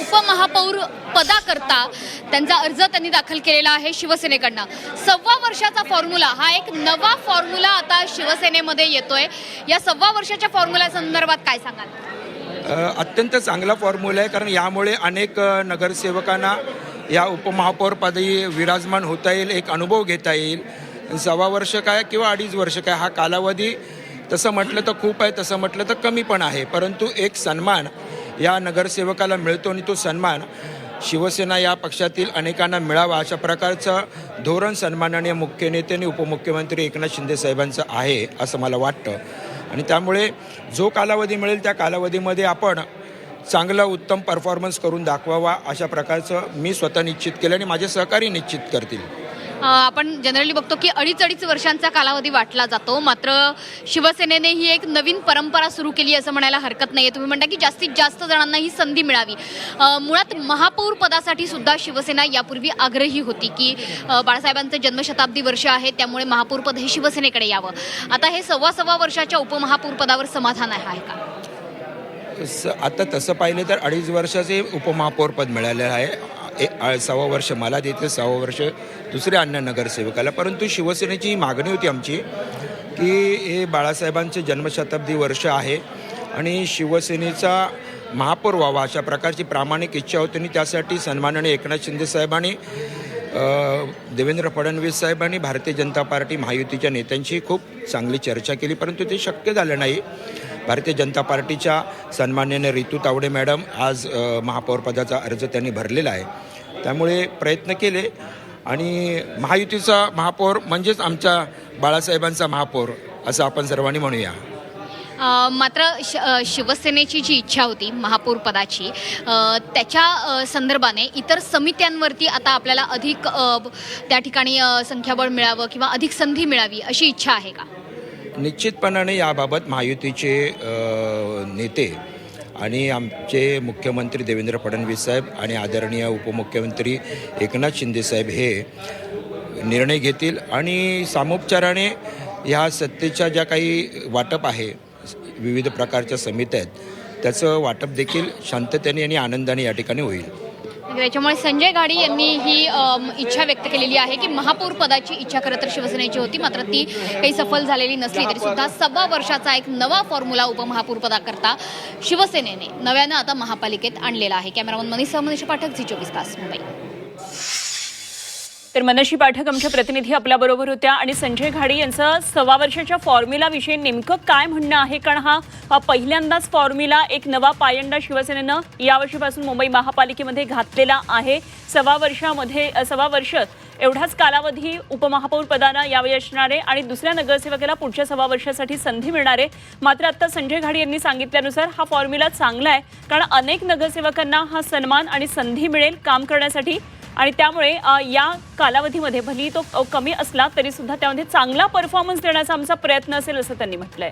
उपमहापौर पदाकरता त्यांचा अर्ज त्यांनी दाखल केलेला आहे शिवसेनेकडनं। 6 वर्षाचा फॉर्म्युला हा एक नवा फॉर्म्युला आता शिवसेनेमध्ये येतोय। या 6 वर्षाच्या फॉर्म्युला संदर्भात काय सांगाल? अत्यंत चांगला फॉर्म्युला आहे, कारण यामुळे अनेक नगरसेवकांना या उपमहापौरपदी विराजमान होता येईल, एक अनुभव घेता येईल। 6 वर्ष काय किंवा 2.5 वर्ष काय हा कालावधी तसं म्हटलं तर खूप आहे, तसं म्हटलं तर कमी पण आहे, परंतु एक सन्मान या नगरसेवकाला मिळतो आणि तो सन्मान शिवसेना या पक्षातील अनेकांना मिळावा अशा प्रकारचं धोरण सन्माननीय मुख्य नेते आणि उपमुख्यमंत्री एकनाथ शिंदे साहेबांचं आहे असं मला वाटतं। आणि त्यामुळे जो कालावधी मिळेल त्या कालावधीमध्ये आपण चांगला उत्तम परफॉर्मन्स करून दाखवावा अशा प्रकारचं मी स्वतः निश्चित केलं आणि माझे सहकारी निश्चित करतील। आपण जनरली बघतो की 2.5 वर्षांचा कालावधी वाटला जातो, मात्र शिवसेनेने ही एक नवीन परंपरा सुरू केली असं म्हणायला हरकत नाही। तुम्ही म्हणता की जास्तीत जास्त जणांना ही संधी मिळावी। मुळात महापौर पदासाठी सुद्धा शिवसेना यापूर्वी आग्रही होती की बाळासाहेबांचं जन्मशताब्दी वर्ष आहे, त्यामुळे महापौर पद हे शिवसेनेकडे यावं। आता हे 6.25 वर्षाच्या उपमहापौर पदावर समाधान आहे का? आता तसं पाहिलं तर 2.5 वर्षाचे उपमहापौर पद मिळालेलं आहे। 6 वर्ष मला देते, 6 वर्ष दुसऱ्या अन्य नगरसेवकाला, परंतु शिवसेनेची मागणी होती आमची की हे बाळासाहेबांचे जन्मशताब्दी वर्ष आहे आणि शिवसेनेचा महापौर व्हावा अशा प्रकारची प्रामाणिक इच्छा होती आणि त्यासाठी सन्माननीय एकनाथ शिंदे साहेबांनी देवेंद्र फडणवीस साहेबांनी भारतीय जनता पार्टी महायुतीच्या नेत्यांशी खूप चांगली चर्चा केली, परंतु ते शक्य झालं नाही। भारतीय जनता पार्टीच्या सन्माननीय रितू तावडे मॅडम आज महापौरपदाचा अर्ज त्यांनी भरलेला आहे, त्यामुळे प्रयत्न केले आणि महायुतीचा महापौर म्हणजेच आमच्या बाळासाहेबांचा महापौर असं आपण सर्वांनी म्हणूया। मात्र शिवसेनेची जी इच्छा होती महापौर पदाची, त्याच्या संदर्भाने इतर समित्यांवरती आता आपल्याला अधिक त्या ठिकाणी संख्याबळ मिळावं किंवा अधिक संधी मिळावी अशी इच्छा आहे का? निश्चितपणाने याबाबत महायुतीचे नेते आणि आमचे मुख्यमंत्री देवेंद्र फडणवीस साहेब आणि आदरणीय उपमुख्यमंत्री एकनाथ शिंदे साहेब हे निर्णय घेतील आणि सामोपचाराने ह्या सत्तेच्या ज्या काही वाटप आहे, विविध प्रकारच्या समित्या आहेत, त्याचं वाटप देखील शांततेने आणि आनंदाने या ठिकाणी होईल। त्याच्यामुळे संजय गाडी यांनी ही इच्छा व्यक्त केलेली आहे की महापौर पदाची इच्छा खरं तर शिवसेनेची होती, मात्र ती काही सफल झालेली नसली तरी सुद्धा 6 वर्षाचा एक नवा फॉर्म्युला उपमहापौर पदाकरता शिवसेनेने नव्यानं आता महापालिकेत आणलेला आहे। कॅमेरामन मनीष पाठक, झी24 तास, मुंबई। तर मनशी पाठक आमच्या प्रतिनिधी आपल्या बरोबर होत्या आणि संजय घाडी यांचं 6 वर्षाच्या फॉर्म्युला विषयी नेमकं काय म्हणणं आहे, कारण हा पहिल्यांदाच फॉर्म्युला एक नवा पायंडा शिवसेनेनं यावर्षीपासून मुंबई महापालिकेमध्ये घातलेला आहे। 6 वर्ष एवढाच कालावधी उपमहापौर पदानं यावेळी असणारे आणि दुसऱ्या नगरसेवकाला पुढच्या 6 वर्षासाठी संधी मिळणार आहे। मात्र आता संजय घाडी यांनी सांगितल्यानुसार हा फॉर्म्युला चांगला आहे, कारण अनेक नगरसेवकांना हा सन्मान आणि संधी मिळेल काम करण्यासाठी आणि त्यामुळे या कालावधीमध्ये भली तो कमी असला तरी सुद्धा त्यामध्ये चांगला परफॉर्मन्स देण्याचा आमचा प्रयत्न असेल असं त्यांनी म्हटलंय।